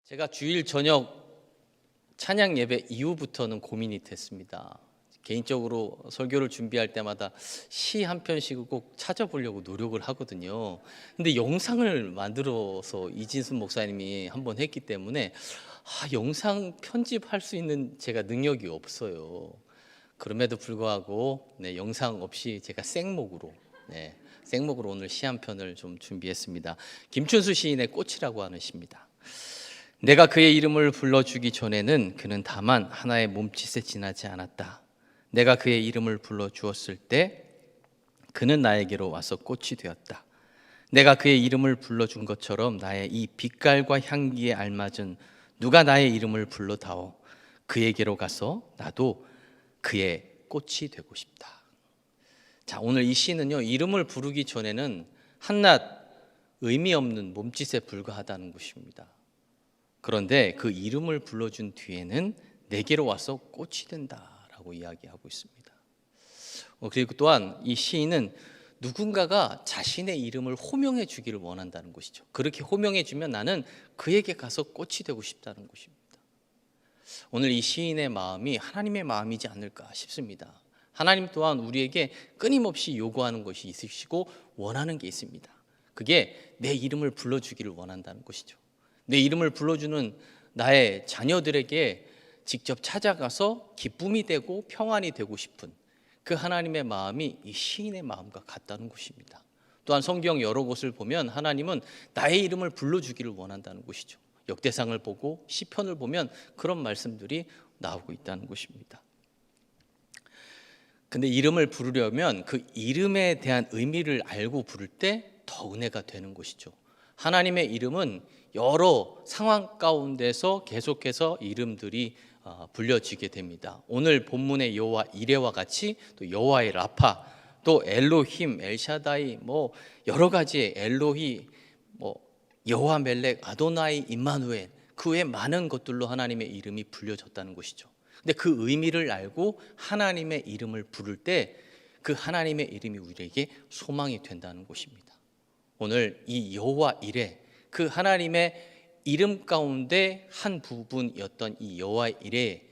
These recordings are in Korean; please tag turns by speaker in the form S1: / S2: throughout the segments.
S1: 제가 주일 저녁 찬양 예배 이후부터는 고민이 됐습니다. 개인적으로 설교를 준비할 때마다 시 한 편씩을 꼭 찾아보려고 노력을 하거든요. 근데 영상을 만들어서 이진순 목사님이 한번 했기 때문에 영상 편집할 수 있는 제가 능력이 없어요. 그럼에도 불구하고 영상 없이 제가 생목으로 오늘 시 한 편을 좀 준비했습니다. 김춘수 시인의 꽃이라고 하는 시입니다. 내가 그의 이름을 불러주기 전에는 그는 다만 하나의 몸짓에 지나지 않았다. 내가 그의 이름을 불러주었을 때 그는 나에게로 와서 꽃이 되었다. 내가 그의 이름을 불러준 것처럼 나의 이 빛깔과 향기에 알맞은 누가 나의 이름을 불러다오. 그에게로 가서 나도 그의 꽃이 되고 싶다. 자, 오늘 이 시는요, 이름을 부르기 전에는 한낱 의미 없는 몸짓에 불과하다는 것입니다. 그런데 그 이름을 불러준 뒤에는 내게로 와서 꽃이 된다라고 이야기하고 있습니다. 그리고 또한 이 시인은 누군가가 자신의 이름을 호명해 주기를 원한다는 것이죠. 그렇게 호명해 주면 나는 그에게 가서 꽃이 되고 싶다는 것입니다. 오늘 이 시인의 마음이 하나님의 마음이지 않을까 싶습니다. 하나님 또한 우리에게 끊임없이 요구하는 것이 있으시고 원하는 게 있습니다. 그게 내 이름을 불러주기를 원한다는 것이죠. 내 이름을 불러주는 나의 자녀들에게 직접 찾아가서 기쁨이 되고 평안이 되고 싶은 그 하나님의 마음이 이 시인의 마음과 같다는 것입니다. 또한 성경 여러 곳을 보면 하나님은 나의 이름을 불러주기를 원한다는 것이죠. 역대상을 보고 시편을 보면 그런 말씀들이 나오고 있다는 것입니다. 근데 이름을 부르려면 그 이름에 대한 의미를 알고 부를 때 더 은혜가 되는 것이죠. 하나님의 이름은 여러 상황 가운데서 계속해서 이름들이 불려지게 됩니다. 오늘 본문의 여호와 이레와 같이 또 여호와의 라파, 또 엘로힘, 엘샤다이, 여러 가지의 엘로히, 여호와 멜렉, 아도나이, 임마누엘, 그 외 많은 것들로 하나님의 이름이 불려졌다는 것이죠. 근데 그 의미를 알고 하나님의 이름을 부를 때 그 하나님의 이름이 우리에게 소망이 된다는 것입니다. 오늘 이 여호와 이레, 그 하나님의 이름 가운데 한 부분이었던 이 여호와 이레,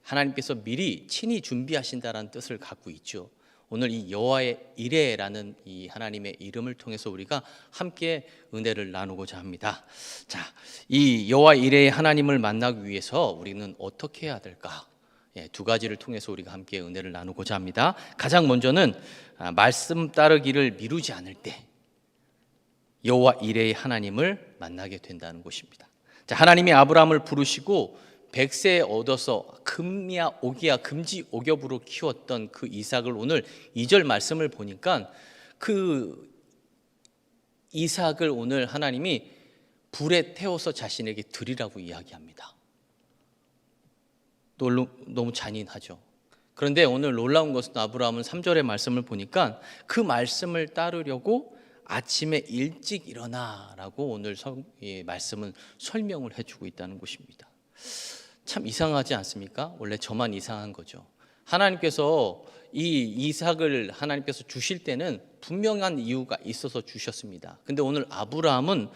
S1: 하나님께서 미리 친히 준비하신다라는 뜻을 갖고 있죠. 오늘 이 여호와의 이레라는 이 하나님의 이름을 통해서 우리가 함께 은혜를 나누고자 합니다. 자, 이 여호와 이레의 하나님을 만나기 위해서 우리는 어떻게 해야 될까? 두 가지를 통해서 우리가 함께 은혜를 나누고자 합니다. 가장 먼저는 말씀 따르기를 미루지 않을 때 여호와 이레의 하나님을 만나게 된다는 것입니다. 자, 하나님이 아브라함을 부르시고 100세에 얻어서 금이야 옥이야 금지 옥엽으로 키웠던 그 이삭을 오늘 2절 말씀을 보니까 그 이삭을 오늘 하나님이 불에 태워서 자신에게 드리라고 이야기합니다. 너무 잔인하죠. 그런데 오늘 놀라운 것은 아브라함은 3절의 말씀을 보니까 그 말씀을 따르려고 아침에 일찍 일어나라고 오늘 말씀은 설명을 해주고 있다는 것입니다. 참 이상하지 않습니까? 원래 저만 이상한 거죠. 하나님께서 이 이삭을 하나님께서 주실 때는 분명한 이유가 있어서 주셨습니다. 근데 오늘 아브라함은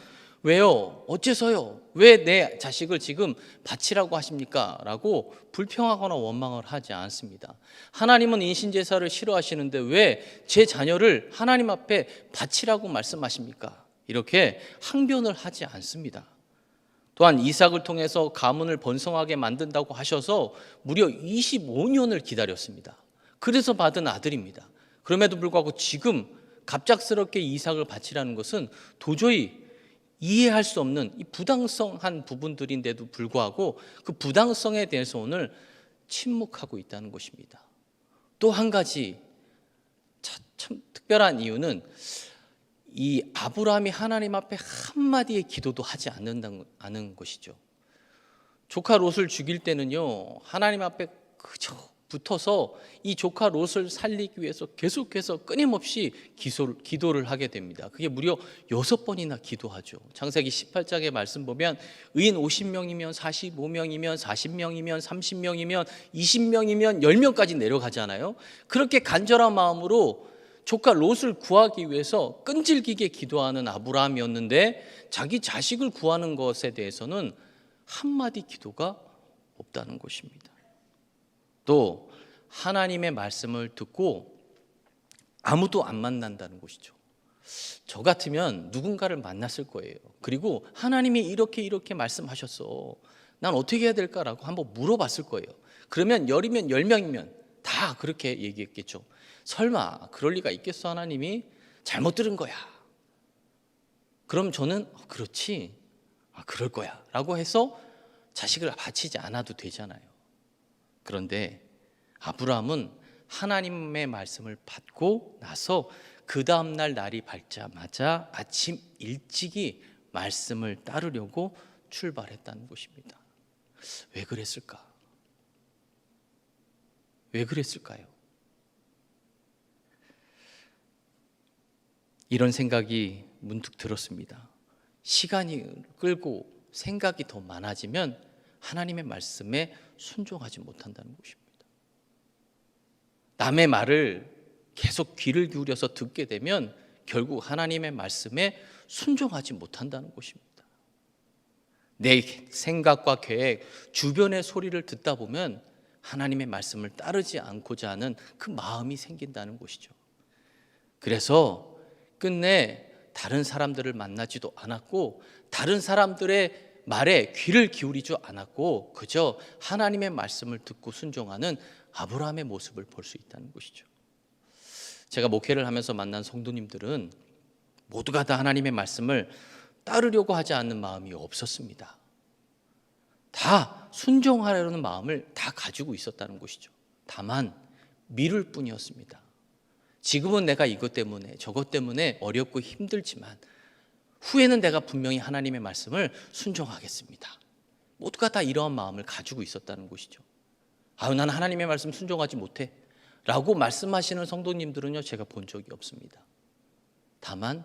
S1: 왜요? 어째서요? 왜 내 자식을 지금 바치라고 하십니까? 라고 불평하거나 원망을 하지 않습니다. 하나님은 인신제사를 싫어하시는데 왜 제 자녀를 하나님 앞에 바치라고 말씀하십니까? 이렇게 항변을 하지 않습니다. 또한 이삭을 통해서 가문을 번성하게 만든다고 하셔서 무려 25년을 기다렸습니다. 그래서 받은 아들입니다. 그럼에도 불구하고 지금 갑작스럽게 이삭을 바치라는 것은 도저히 이해할 수 없는 이 부당성한 부분들인데도 불구하고 그 부당성에 대해서 오늘 침묵하고 있다는 것입니다. 또 한 가지 참 특별한 이유는 이 아브라함이 하나님 앞에 한마디의 기도도 하지 않는 것이죠. 조카 롯을 죽일 때는요, 하나님 앞에 그저 붙어서 이 조카 롯을 살리기 위해서 계속해서 끊임없이 기도를 하게 됩니다. 그게 무려 6번이나 기도하죠. 창세기 18장의 말씀 보면 의인 50명이면 45명이면 40명이면 30명이면 20명이면 10명까지 내려가잖아요. 그렇게 간절한 마음으로 조카 롯을 구하기 위해서 끈질기게 기도하는 아브라함이었는데 자기 자식을 구하는 것에 대해서는 한마디 기도가 없다는 것입니다. 또 하나님의 말씀을 듣고 아무도 안 만난다는 것이죠. 저 같으면 누군가를 만났을 거예요. 그리고 하나님이 이렇게 말씀하셨어. 난 어떻게 해야 될까라고 한번 물어봤을 거예요. 그러면 10이면 10명이면 다 그렇게 얘기했겠죠. 설마 그럴 리가 있겠어? 하나님이 잘못 들은 거야. 그럼 저는 그렇지, 그럴 거야 라고 해서 자식을 바치지 않아도 되잖아요. 그런데 아브라함은 하나님의 말씀을 받고 나서 그 다음날 날이 밝자마자 아침 일찍이 말씀을 따르려고 출발했다는 것입니다. 왜 그랬을까? 왜 그랬을까요? 이런 생각이 문득 들었습니다. 시간이 끌고 생각이 더 많아지면 하나님의 말씀에 순종하지 못한다는 것입니다. 남의 말을 계속 귀를 기울여서 듣게 되면 결국 하나님의 말씀에 순종하지 못한다는 것입니다. 내 생각과 계획, 주변의 소리를 듣다 보면 하나님의 말씀을 따르지 않고자 하는 그 마음이 생긴다는 것이죠. 그래서 끝내 다른 사람들을 만나지도 않았고 다른 사람들의 말에 귀를 기울이지 않았고 그저 하나님의 말씀을 듣고 순종하는 아브라함의 모습을 볼 수 있다는 것이죠. 제가 목회를 하면서 만난 성도님들은 모두가 다 하나님의 말씀을 따르려고 하지 않는 마음이 없었습니다. 다 순종하려는 마음을 다 가지고 있었다는 것이죠. 다만 미룰 뿐이었습니다. 지금은 내가 이것 때문에 저것 때문에 어렵고 힘들지만 후에는 내가 분명히 하나님의 말씀을 순종하겠습니다. 모두가 다 이러한 마음을 가지고 있었다는 것이죠. 나는 하나님의 말씀 순종하지 못해 라고 말씀하시는 성도님들은요, 제가 본 적이 없습니다. 다만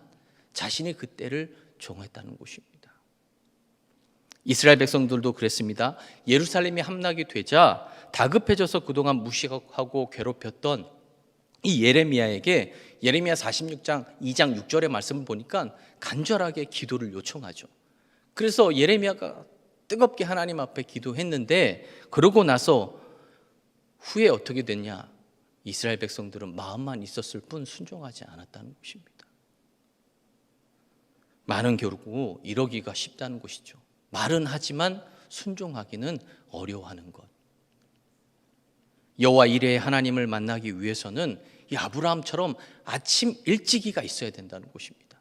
S1: 자신이 그때를 종했다는 것입니다. 이스라엘 백성들도 그랬습니다. 예루살렘이 함락이 되자 다급해져서 그동안 무시하고 괴롭혔던 이 예레미야에게 예레미야 46장 2장 6절의 말씀을 보니까 간절하게 기도를 요청하죠. 그래서 예레미야가 뜨겁게 하나님 앞에 기도했는데 그러고 나서 후에 어떻게 됐냐? 이스라엘 백성들은 마음만 있었을 뿐 순종하지 않았다는 것입니다. 말은 결국 이러기가 쉽다는 것이죠. 말은 하지만 순종하기는 어려워하는 것. 여호와 이레의 하나님을 만나기 위해서는 이 아브라함처럼 아침 일찍이가 있어야 된다는 것입니다.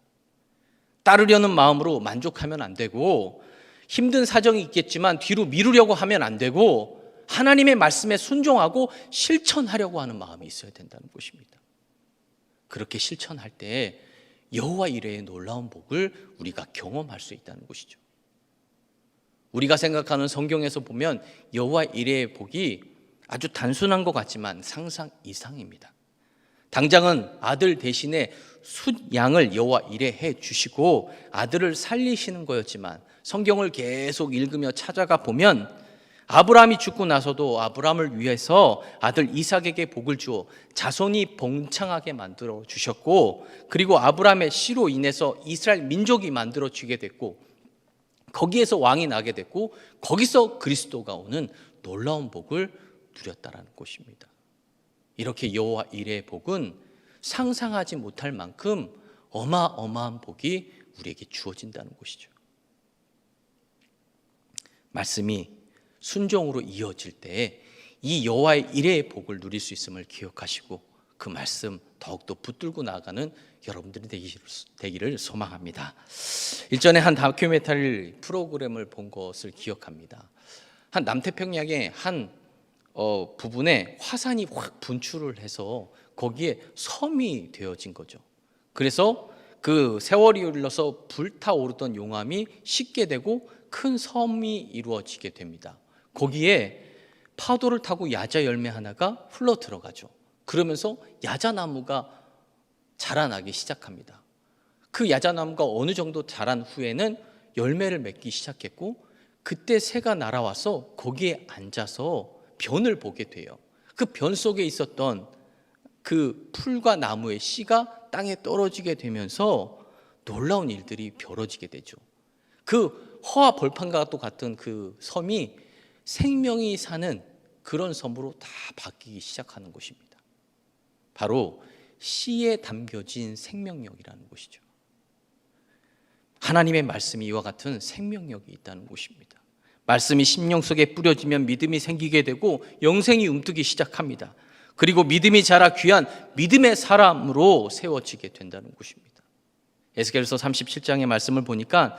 S1: 따르려는 마음으로 만족하면 안 되고 힘든 사정이 있겠지만 뒤로 미루려고 하면 안 되고 하나님의 말씀에 순종하고 실천하려고 하는 마음이 있어야 된다는 것입니다. 그렇게 실천할 때 여호와 이레의 놀라운 복을 우리가 경험할 수 있다는 것이죠. 우리가 생각하는 성경에서 보면 여호와 이레의 복이 아주 단순한 것 같지만 상상 이상입니다. 당장은 아들 대신에 숫양을 여호와 이레해 주시고 아들을 살리시는 거였지만 성경을 계속 읽으며 찾아가 보면 아브라함이 죽고 나서도 아브라함을 위해서 아들 이삭에게 복을 주어 자손이 번창하게 만들어 주셨고 그리고 아브라함의 씨로 인해서 이스라엘 민족이 만들어지게 됐고 거기에서 왕이 나게 됐고 거기서 그리스도가 오는 놀라운 복을 누렸다라는 것입니다. 이렇게 여호와 이레의 복은 상상하지 못할 만큼 어마어마한 복이 우리에게 주어진다는 것이죠. 말씀이 순종으로 이어질 때 이 여호와의 이레의 복을 누릴 수 있음을 기억하시고 그 말씀 더욱더 붙들고 나아가는 여러분들이 되기를 소망합니다. 일전에 한 다큐멘터리 프로그램을 본 것을 기억합니다. 한 남태평양의 한 부분에 화산이 확 분출을 해서 거기에 섬이 되어진 거죠. 그래서 그 세월이 흘러서 불타오르던 용암이 식게 되고 큰 섬이 이루어지게 됩니다. 거기에 파도를 타고 야자 열매 하나가 흘러 들어가죠. 그러면서 야자나무가 자라나기 시작합니다. 그 야자나무가 어느 정도 자란 후에는 열매를 맺기 시작했고 그때 새가 날아와서 거기에 앉아서 변을 보게 돼요. 그 변 속에 있었던 그 풀과 나무의 씨가 땅에 떨어지게 되면서 놀라운 일들이 벌어지게 되죠. 그 허와 벌판과 같은 그 섬이 생명이 사는 그런 섬으로 다 바뀌기 시작하는 곳입니다. 바로 씨에 담겨진 생명력이라는 것이죠. 하나님의 말씀이 이와 같은 생명력이 있다는 것입니다. 말씀이 심령 속에 뿌려지면 믿음이 생기게 되고 영생이 움트기 시작합니다. 그리고 믿음이 자라 귀한 믿음의 사람으로 세워지게 된다는 것입니다. 에스겔서 37장의 말씀을 보니까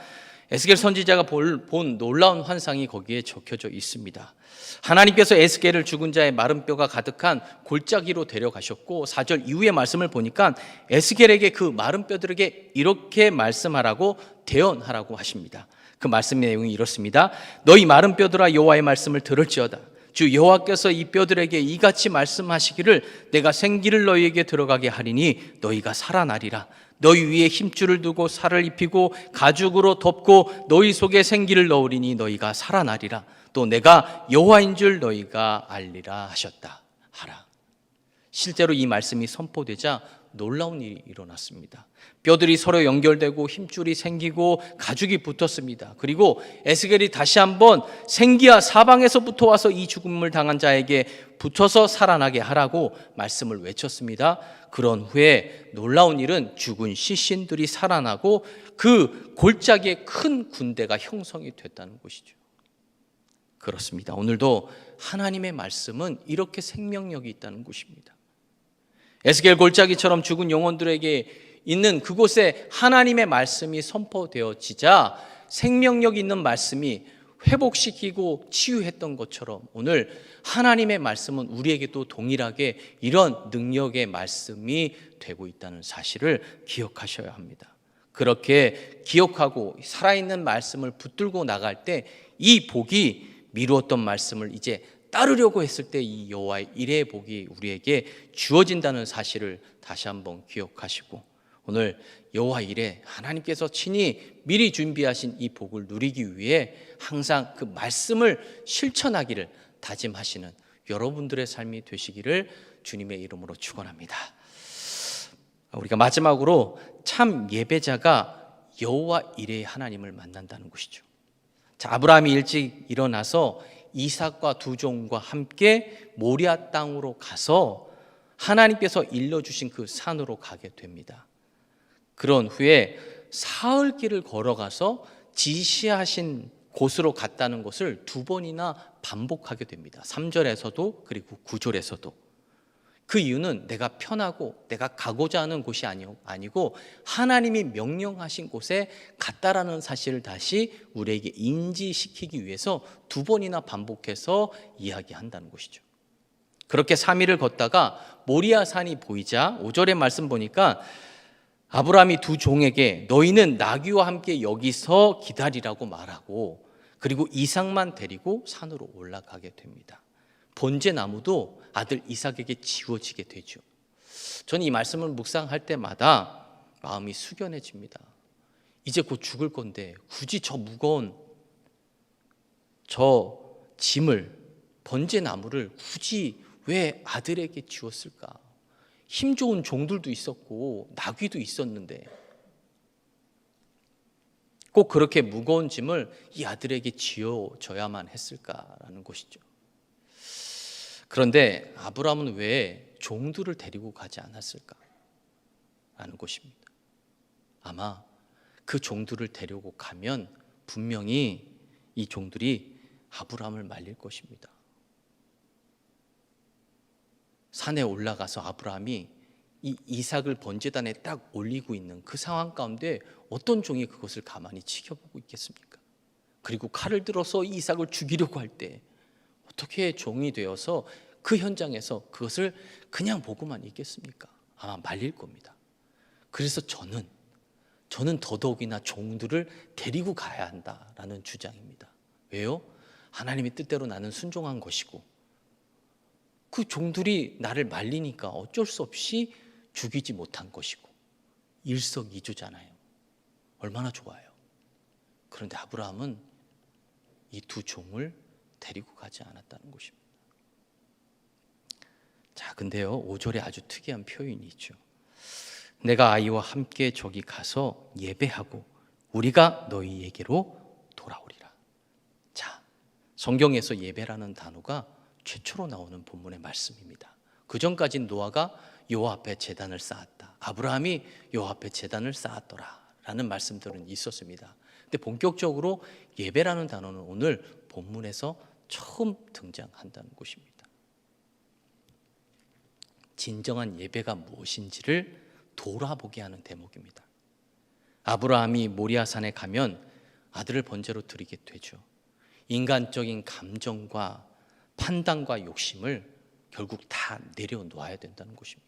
S1: 에스겔 선지자가 본 놀라운 환상이 거기에 적혀져 있습니다. 하나님께서 에스겔을 죽은 자의 마른 뼈가 가득한 골짜기로 데려가셨고 4절 이후의 말씀을 보니까 에스겔에게 그 마른 뼈들에게 이렇게 말씀하라고 대언하라고 하십니다. 그 말씀의 내용이 이렇습니다. 너희 마른 뼈들아 여호와의 말씀을 들을지어다. 주 여호와께서 이 뼈들에게 이같이 말씀하시기를 내가 생기를 너희에게 들어가게 하리니 너희가 살아나리라. 너희 위에 힘줄을 두고 살을 입히고 가죽으로 덮고 너희 속에 생기를 넣으리니 너희가 살아나리라. 또 내가 여호와인 줄 너희가 알리라 하셨다 하라. 실제로 이 말씀이 선포되자 놀라운 일이 일어났습니다. 뼈들이 서로 연결되고 힘줄이 생기고 가죽이 붙었습니다. 그리고 에스겔이 다시 한번 생기야 사방에서부터 와서 이 죽음을 당한 자에게 붙어서 살아나게 하라고 말씀을 외쳤습니다. 그런 후에 놀라운 일은 죽은 시신들이 살아나고 그 골짜기에 큰 군대가 형성이 됐다는 것이죠. 그렇습니다. 오늘도 하나님의 말씀은 이렇게 생명력이 있다는 것입니다. 에스겔 골짜기처럼 죽은 영혼들에게 있는 그곳에 하나님의 말씀이 선포되어지자 생명력 있는 말씀이 회복시키고 치유했던 것처럼 오늘 하나님의 말씀은 우리에게도 동일하게 이런 능력의 말씀이 되고 있다는 사실을 기억하셔야 합니다. 그렇게 기억하고 살아있는 말씀을 붙들고 나갈 때 이 복이 미루었던 말씀을 이제 따르려고 했을 때 이 여호와의 일의 복이 우리에게 주어진다는 사실을 다시 한번 기억하시고 오늘 여호와 일에 하나님께서 친히 미리 준비하신 이 복을 누리기 위해 항상 그 말씀을 실천하기를 다짐하시는 여러분들의 삶이 되시기를 주님의 이름으로 축원합니다. 우리가 마지막으로 참 예배자가 여호와 일에 하나님을 만난다는 것이죠. 자, 아브라함이 일찍 일어나서 이삭과 두 종과 함께 모리아 땅으로 가서 하나님께서 일러주신 그 산으로 가게 됩니다. 그런 후에 사흘길을 걸어가서 지시하신 곳으로 갔다는 것을 두 번이나 반복하게 됩니다. 3절에서도 그리고 9절에서도. 그 이유는 내가 편하고 내가 가고자 하는 곳이 아니고 하나님이 명령하신 곳에 갔다라는 사실을 다시 우리에게 인지시키기 위해서 두 번이나 반복해서 이야기한다는 것이죠. 그렇게 3일을 걷다가 모리아 산이 보이자 5절의 말씀 보니까 아브라함이 두 종에게 너희는 나귀와 함께 여기서 기다리라고 말하고 그리고 이삭만 데리고 산으로 올라가게 됩니다. 번제 나무도 아들 이삭에게 지워지게 되죠. 저는 이 말씀을 묵상할 때마다 마음이 숙연해집니다. 이제 곧 죽을 건데 굳이 저 무거운 저 짐을 번제 나무를 굳이 왜 아들에게 지웠을까? 힘 좋은 종들도 있었고 나귀도 있었는데 꼭 그렇게 무거운 짐을 이 아들에게 지어줘야만 했을까라는 것이죠. 그런데 아브라함은 왜 종들을 데리고 가지 않았을까라는 것입니다. 아마 그 종들을 데리고 가면 분명히 이 종들이 아브라함을 말릴 것입니다. 산에 올라가서 아브라함이 이 이삭을 번제단에 딱 올리고 있는 그 상황 가운데 어떤 종이 그것을 가만히 지켜보고 있겠습니까? 그리고 칼을 들어서 이삭을 죽이려고 할 때 어떻게 종이 되어서 그 현장에서 그것을 그냥 보고만 있겠습니까? 아마 말릴 겁니다. 그래서 저는 더더욱이나 종들을 데리고 가야 한다라는 주장입니다. 왜요? 하나님의 뜻대로 나는 순종한 것이고 그 종들이 나를 말리니까 어쩔 수 없이 죽이지 못한 것이고 일석이조잖아요. 얼마나 좋아요. 그런데 아브라함은 이 두 종을 데리고 가지 않았다는 것입니다. 자, 근데요 5절에 아주 특이한 표현이 있죠. 내가 아이와 함께 저기 가서 예배하고 우리가 너희에게로 돌아오리라. 자, 성경에서 예배라는 단어가 최초로 나오는 본문의 말씀입니다. 그 전까지는 노아가 여호와 앞에 제단을 쌓았다, 아브라함이 여호와 앞에 제단을 쌓았더라 라는 말씀들은 있었습니다. 근데 본격적으로 예배라는 단어는 오늘 본문에서 처음 등장한다는 것입니다. 진정한 예배가 무엇인지를 돌아보게 하는 대목입니다. 아브라함이 모리아산에 가면 아들을 번제로 드리게 되죠. 인간적인 감정과 판단과 욕심을 결국 다 내려놓아야 된다는 것입니다.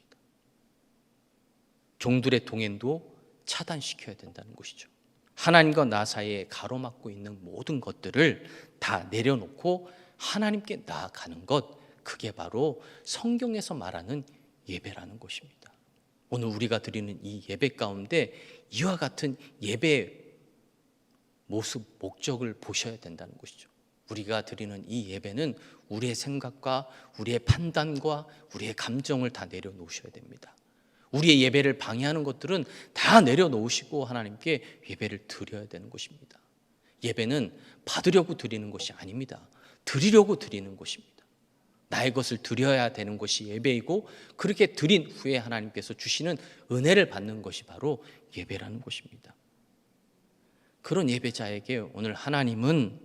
S1: 종들의 동행도 차단시켜야 된다는 것이죠. 하나님과 나 사이에 가로막고 있는 모든 것들을 다 내려놓고 하나님께 나아가는 것, 그게 바로 성경에서 말하는 예배라는 것입니다. 오늘 우리가 드리는 이 예배 가운데 이와 같은 예배의 모습, 목적을 보셔야 된다는 것이죠. 우리가 드리는 이 예배는 우리의 생각과 우리의 판단과 우리의 감정을 다 내려놓으셔야 됩니다. 우리의 예배를 방해하는 것들은 다 내려놓으시고 하나님께 예배를 드려야 되는 것입니다. 예배는 받으려고 드리는 것이 아닙니다. 드리려고 드리는 것입니다. 나의 것을 드려야 되는 것이 예배이고, 그렇게 드린 후에 하나님께서 주시는 은혜를 받는 것이 바로 예배라는 것입니다. 그런 예배자에게 오늘 하나님은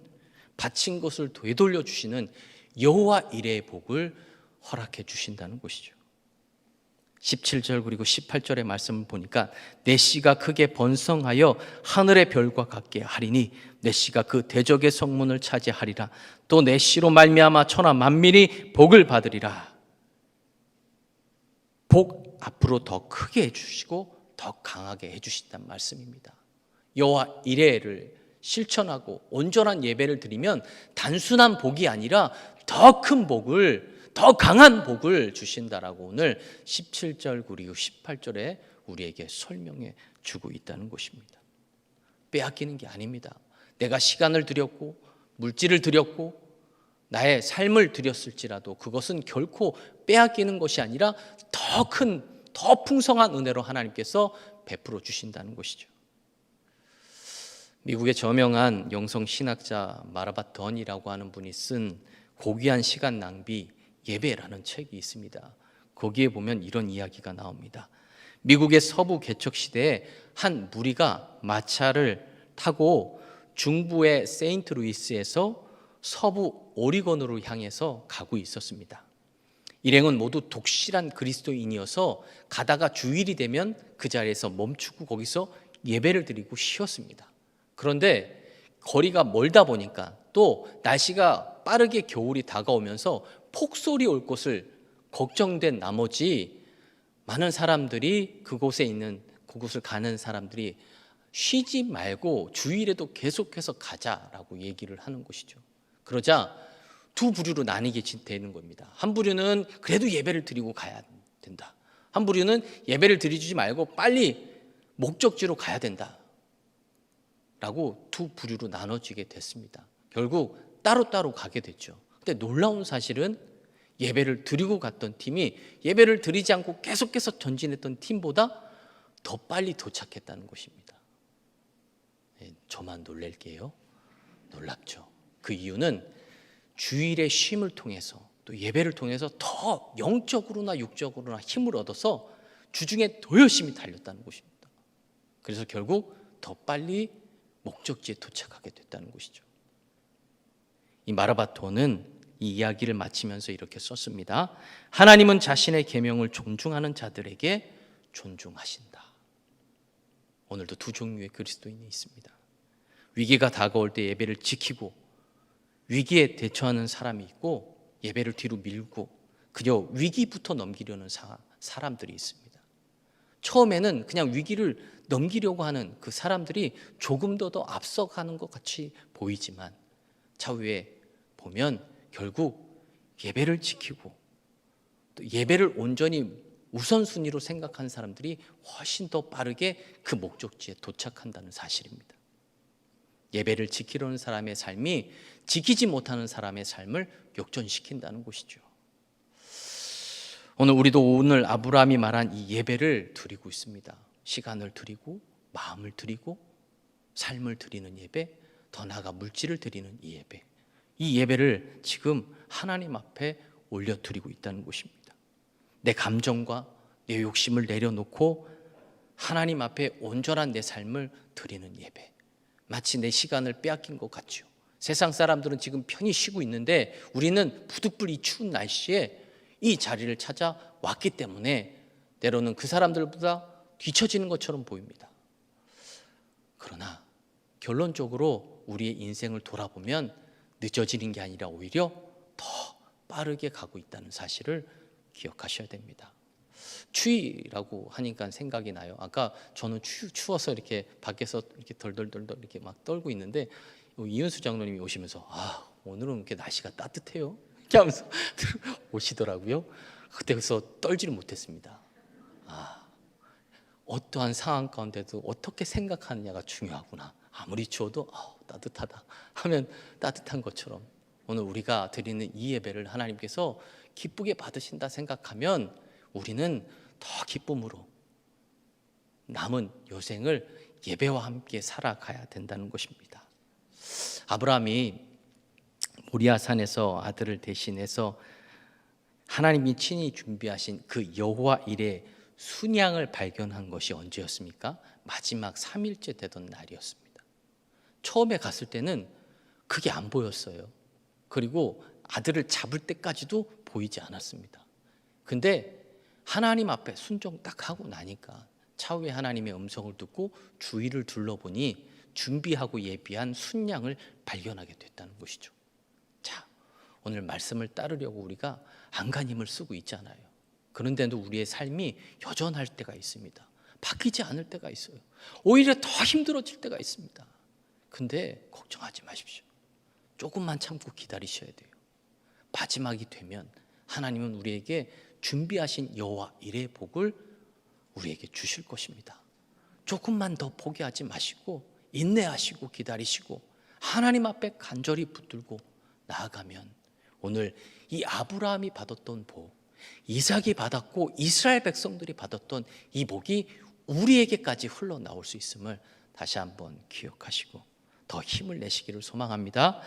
S1: 바친 것을 되돌려 주시는 여호와 이레의 복을 허락해 주신다는 것이죠. 17절 그리고 18절의 말씀을 보니까 내 씨가 크게 번성하여 하늘의 별과 같게 하리니 내 씨가 그 대적의 성문을 차지하리라. 또 내 씨로 말미암아 천하 만민이 복을 받으리라. 복 앞으로 더 크게 해주시고 더 강하게 해주신다는 말씀입니다. 여호와 이레를 실천하고 온전한 예배를 드리면 단순한 복이 아니라 더 큰 복을, 더 강한 복을 주신다라고 오늘 17절 그리고 18절에 우리에게 설명해 주고 있다는 것입니다. 빼앗기는 게 아닙니다. 내가 시간을 드렸고 물질을 드렸고 나의 삶을 드렸을지라도 그것은 결코 빼앗기는 것이 아니라 더 큰, 더 풍성한 은혜로 하나님께서 베풀어 주신다는 것이죠. 미국의 저명한 영성 신학자 마라바 던이라고 하는 분이 쓴 고귀한 시간 낭비 예배라는 책이 있습니다. 거기에 보면 이런 이야기가 나옵니다. 미국의 서부 개척 시대에 한 무리가 마차를 타고 중부의 세인트루이스에서 서부 오리건으로 향해서 가고 있었습니다. 일행은 모두 독실한 그리스도인이어서 가다가 주일이 되면 그 자리에서 멈추고 거기서 예배를 드리고 쉬었습니다. 그런데 거리가 멀다 보니까 또 날씨가 빠르게 겨울이 다가오면서 폭설이 올 것을 걱정된 나머지 많은 사람들이 그곳을 가는 사람들이 쉬지 말고 주일에도 계속해서 가자라고 얘기를 하는 것이죠. 그러자 두 부류로 나뉘게 되는 겁니다. 한 부류는 그래도 예배를 드리고 가야 된다. 한 부류는 예배를 드리지 말고 빨리 목적지로 가야 된다. 라고 두 부류로 나눠지게 됐습니다. 결국 따로따로 가게 됐죠. 근데 놀라운 사실은 예배를 드리고 갔던 팀이 예배를 드리지 않고 계속해서 전진했던 팀보다 더 빨리 도착했다는 것입니다. 저만 놀랄게요. 놀랍죠. 그 이유는 주일의 쉼을 통해서 또 예배를 통해서 더 영적으로나 육적으로나 힘을 얻어서 주중에 더 열심히 달렸다는 것입니다. 그래서 결국 더 빨리 목적지에 도착하게 됐다는 것이죠. 이 마라바토는 이 이야기를 마치면서 이렇게 썼습니다. 하나님은 자신의 계명을 존중하는 자들에게 존중하신다. 오늘도 두 종류의 그리스도인이 있습니다. 위기가 다가올 때 예배를 지키고 위기에 대처하는 사람이 있고, 예배를 뒤로 밀고 그저 위기부터 넘기려는 사람들이 있습니다. 처음에는 그냥 위기를 넘기려고 하는 그 사람들이 조금 더 앞서가는 것 같이 보이지만 차후에 보면 결국 예배를 지키고 또 예배를 온전히 우선순위로 생각한 사람들이 훨씬 더 빠르게 그 목적지에 도착한다는 사실입니다. 예배를 지키려는 사람의 삶이 지키지 못하는 사람의 삶을 역전시킨다는 것이죠. 오늘 아브라함이 말한 이 예배를 드리고 있습니다. 시간을 드리고 마음을 드리고 삶을 드리는 예배, 더 나아가 물질을 드리는 이 예배, 이 예배를 지금 하나님 앞에 올려드리고 있다는 것입니다. 내 감정과 내 욕심을 내려놓고 하나님 앞에 온전한 내 삶을 드리는 예배, 마치 내 시간을 빼앗긴 것 같죠. 세상 사람들은 지금 편히 쉬고 있는데 우리는 부득불 이 추운 날씨에 이 자리를 찾아왔기 때문에 때로는 그 사람들보다 뒤처지는 것처럼 보입니다. 그러나 결론적으로 우리의 인생을 돌아보면 늦어지는 게 아니라 오히려 더 빠르게 가고 있다는 사실을 기억하셔야 됩니다. 추위라고 하니까 생각이 나요. 아까 저는 추워서 이렇게 밖에서 이렇게 덜덜덜덜 이렇게 막 떨고 있는데 이은수 장로님이 오시면서 오늘은 이렇게 날씨가 따뜻해요 이렇게 하면서 오시더라고요. 그때서 떨지를 못했습니다. 어떠한 상황 가운데도 어떻게 생각하느냐가 중요하구나. 아무리 추워도 따뜻하다 하면 따뜻한 것처럼 오늘 우리가 드리는 이 예배를 하나님께서 기쁘게 받으신다 생각하면 우리는 더 기쁨으로 남은 여생을 예배와 함께 살아가야 된다는 것입니다. 아브라함이 모리아산에서 아들을 대신해서 하나님이 친히 준비하신 그 여호와 일의 순양을 발견한 것이 언제였습니까? 마지막 3일째 되던 날이었습니다. 처음에 갔을 때는 그게 안 보였어요. 그리고 아들을 잡을 때까지도 보이지 않았습니다. 근데 하나님 앞에 순종 딱 하고 나니까 차후에 하나님의 음성을 듣고 주위를 둘러보니 준비하고 예비한 순양을 발견하게 됐다는 것이죠. 자, 오늘 말씀을 따르려고 우리가 안간힘을 쓰고 있잖아요. 그런데도 우리의 삶이 여전할 때가 있습니다. 바뀌지 않을 때가 있어요. 오히려 더 힘들어질 때가 있습니다. 근데 걱정하지 마십시오. 조금만 참고 기다리셔야 돼요. 마지막이 되면 하나님은 우리에게 준비하신 여호와 일의 복을 우리에게 주실 것입니다. 조금만 더 포기하지 마시고 인내하시고 기다리시고 하나님 앞에 간절히 붙들고 나아가면 오늘 이 아브라함이 받았던 복, 이삭이 받았고 이스라엘 백성들이 받았던 이 복이 우리에게까지 흘러나올 수 있음을 다시 한번 기억하시고 더 힘을 내시기를 소망합니다.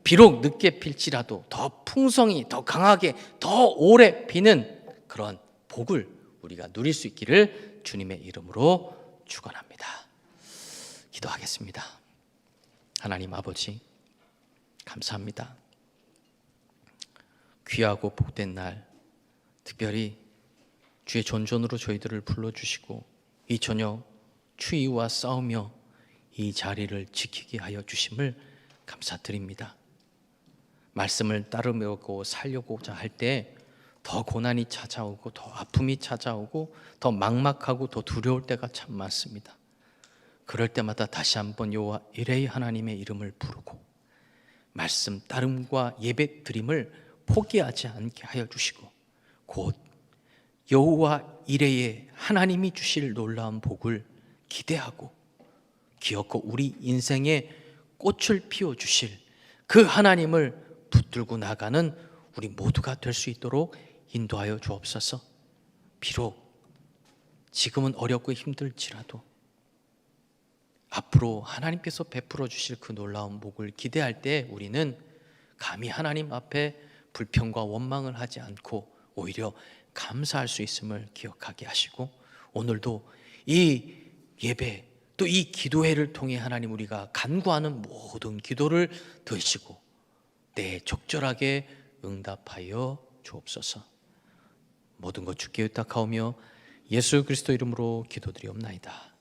S1: 비록 늦게 필지라도 더 풍성히, 더 강하게, 더 오래 비는 그런 복을 우리가 누릴 수 있기를 주님의 이름으로 축원합니다. 기도하겠습니다. 하나님 아버지, 감사합니다. 귀하고 복된 날, 특별히 주의 존존으로 저희들을 불러주시고 이 저녁 추위와 싸우며 이 자리를 지키게 하여 주심을 감사드립니다. 말씀을 따르려고 살려고자 할 때 더 고난이 찾아오고 더 아픔이 찾아오고 더 막막하고 더 두려울 때가 참 많습니다. 그럴 때마다 다시 한번 여호와 이레의 하나님의 이름을 부르고 말씀 따름과 예배 드림을 포기하지 않게 하여 주시고 곧 여호와 이레의 하나님이 주실 놀라운 복을 기대하고 기어코 우리 인생에 꽃을 피워주실 그 하나님을 붙들고 나가는 우리 모두가 될 수 있도록 인도하여 주옵소서. 비록 지금은 어렵고 힘들지라도 앞으로 하나님께서 베풀어 주실 그 놀라운 복을 기대할 때 우리는 감히 하나님 앞에 불평과 원망을 하지 않고 오히려 감사할 수 있음을 기억하게 하시고 오늘도 이 예배 또 이 기도회를 통해 하나님 우리가 간구하는 모든 기도를 들으시고 때 적절하게 응답하여 주옵소서. 모든 것 주께 의탁하오며 예수 그리스도 이름으로 기도드리옵나이다.